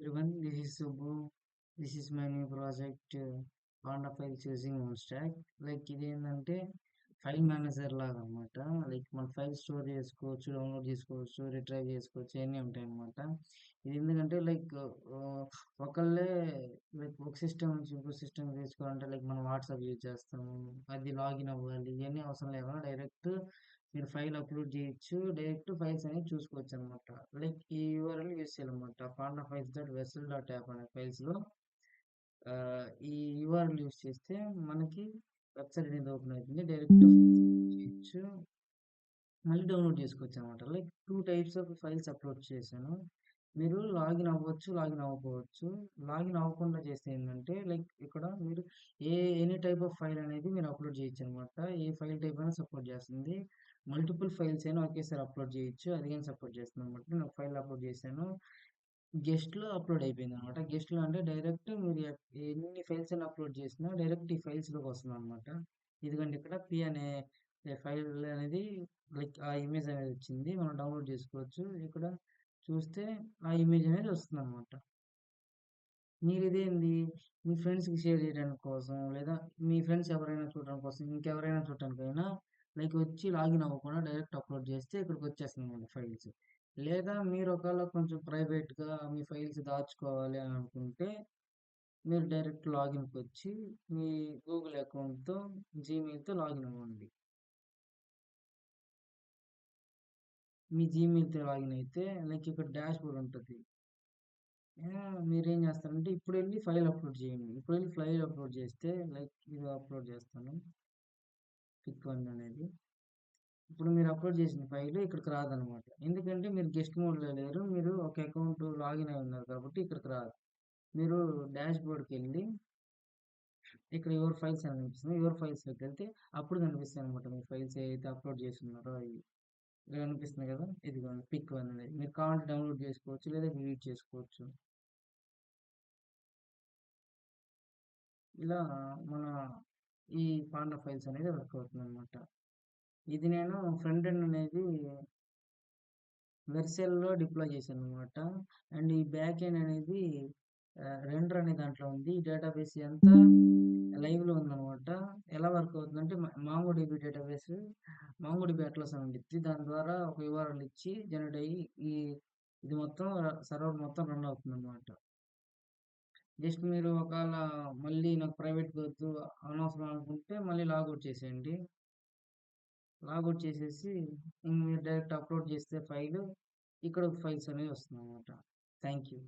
everyone, this is Subbu. This is my new project, Panda Files using OnStack. ఇది ఏంటంటే file manager లాగా అనమాట. మన ఫైల్ స్టోర్ చేసుకోవచ్చు, డౌన్లోడ్ చేసుకోవచ్చు, రిట్రైవ్ చేసుకోవచ్చు, అన్నీ ఉంటాయి అనమాట. ఇది ఎందుకంటే ఒకళ్ళే ఒక సిస్టమ్ నుంచి ఇంకో సిస్టమ్ తీసుకోవాలంటే మనం వాట్సాప్ యూజ్ చేస్తాము, అది లాగిన్ అవ్వాలి, ఇవన్నీ అవసరం లేకుండా డైరెక్ట్ మీరు ఫైల్ అప్లోడ్ చేయొచ్చు. డైరెక్ట్ ఫైల్స్ అనేవి చూసుకోవచ్చు అనమాట. ఈ యూఆర్ఎల్ యూస్ చేయాలన్నమాట. Panda files dot vessel dot app అనే ఫైల్స్లో ఈ యూఆర్ఎల్ యూస్ చేస్తే మనకి వెబ్సైట్ అనేది ఓపెన్ అవుతుంది. డైరెక్ట్ చేయొచ్చు, మళ్ళీ డౌన్లోడ్ చేసుకోవచ్చు అనమాట. 2 టైప్స్ ఆఫ్ ఫైల్స్ అప్లోడ్ చేశాను. మీరు లాగిన్ అవ్వచ్చు, లాగిన్ అవ్వకపోవచ్చు. లాగిన్ అవ్వకుండా చేస్తే ఏంటంటే ఇక్కడ మీరు ఎనీ టైప్ ఆఫ్ ఫైల్ అనేది మీరు అప్లోడ్ చేయొచ్చు అనమాట. ఏ ఫైల్ టైప్ అయినా సపోర్ట్ చేస్తుంది. మల్టిపుల్ ఫైల్స్ అయినా ఒకేసారి అప్లోడ్ చేయొచ్చు, అది కానీ సపోర్ట్ చేస్తుంది అనమాట. నేను ఒక ఫైల్ అప్లోడ్ చేశాను, గెస్ట్లో అప్లోడ్ అయిపోయింది అనమాట. గెస్ట్లో అంటే డైరెక్ట్ మీరు ఎన్ని ఫైల్స్ అయినా అప్లోడ్ చేసినా డైరెక్ట్ ఈ ఫైల్స్లోకి వస్తుంది అనమాట. ఇదిగోండి ఇక్కడ పి అనే ఫైల్ అనేది ఆ ఇమేజ్ అనేది వచ్చింది, మనం డౌన్లోడ్ చేసుకోవచ్చు. ఇక్కడ చూస్తే ఆ ఇమేజ్ అనేది వస్తుంది అనమాట. మీరు ఇదేంది మీ ఫ్రెండ్స్కి షేర్ చేయడానికి కోసం, లేదా మీ ఫ్రెండ్స్ ఎవరైనా చూడడానికి కోసం, ఇంకెవరైనా చూడటానికైనా వచ్చి లాగిన్ అవ్వకుండా డైరెక్ట్ అప్లోడ్ చేస్తే ఇక్కడికి వచ్చేస్తుంది అనమాట ఫైల్స్. లేదా మీరు ఒకవేళ కొంచెం ప్రైవేట్గా మీ ఫైల్స్ దాచుకోవాలి అని అనుకుంటే మీరు డైరెక్ట్ లాగిన్కి వచ్చి మీ గూగుల్ అకౌంట్తో, జీమెయిల్తో లాగిన్ అవ్వండి. మీ జీమెయిల్తో లాగిన్ అయితే ఇక్కడ డాష్ బోర్డ్ ఉంటుంది. మీరేం చేస్తారంటే ఇప్పుడు వెళ్ళి ఫైల్ అప్లోడ్ చేయండి. ఇప్పుడు వెళ్ళి ఫైల్ అప్లోడ్ చేస్తే ఇది అప్లోడ్ చేస్తాను, పిక్ 1 అనేది. ఇప్పుడు మీరు అప్లోడ్ చేసిన ఫైల్ ఇక్కడికి రాదనమాట. ఎందుకంటే మీరు గెస్ట్ మోడ్లో లేరు, మీరు ఒక అకౌంట్ లాగిన్ అయి ఉన్నారు కాబట్టి ఇక్కడికి రాదు. మీరు డాష్ బోర్డ్కి వెళ్ళి ఇక్కడ యువర్ ఫైల్స్ అని కనిపిస్తుంది, యువర్ ఫైల్స్లోకి వెళ్తే అప్పుడు కనిపిస్తాయి అనమాట మీ ఫైల్స్ ఏదైతే అప్లోడ్ చేస్తున్నారో అవి. ఇక్కడ కనిపిస్తుంది కదా, ఇదిగోండి పిక్ 1 అనేది. మీరు కావాలంటే డౌన్లోడ్ చేసుకోవచ్చు, లేదా డిలీట్ చేసుకోవచ్చు. ఇలా మన ఈ పాండా ఫైల్స్ అనేది వర్క్ అవుతుంది అనమాట. ఇది నేను ఫ్రంట్ ఎండ్ అనేది వెర్సెల్లో డిప్లాయ్ చేశాను అనమాట. అండ్ ఈ బ్యాక్ ఎండ్ అనేది రెండర్ అనే దాంట్లో ఉంది. ఈ డేటాబేస్ అంతా లైవ్లో ఉందన్నమాట. ఎలా వర్క్ అవుతుందంటే మాంగోడిబి డేటాబేస్, మాంగోడిబి అట్లస్ అని ఉంటుంది. దాని ద్వారా ఒక యూఆర్ఎల్ ఇచ్చి జనరేట్ అయ్యి ఇది మొత్తం సర్వర్ మొత్తం రన్ అవుతుంది అనమాట. జస్ట్ మీరు ఒకవేళ మళ్ళీ నాకు ప్రైవేట్గా వద్దు, అనవసరం అనుకుంటే మళ్ళీ లాగౌట్ చేసేయండి. లాగౌట్ చేసేసి మీరు డైరెక్ట్ అప్లోడ్ చేస్తే ఫైల్ ఇక్కడ ఫైల్స్ అనేవి వస్తుంది అనమాట. Thank you.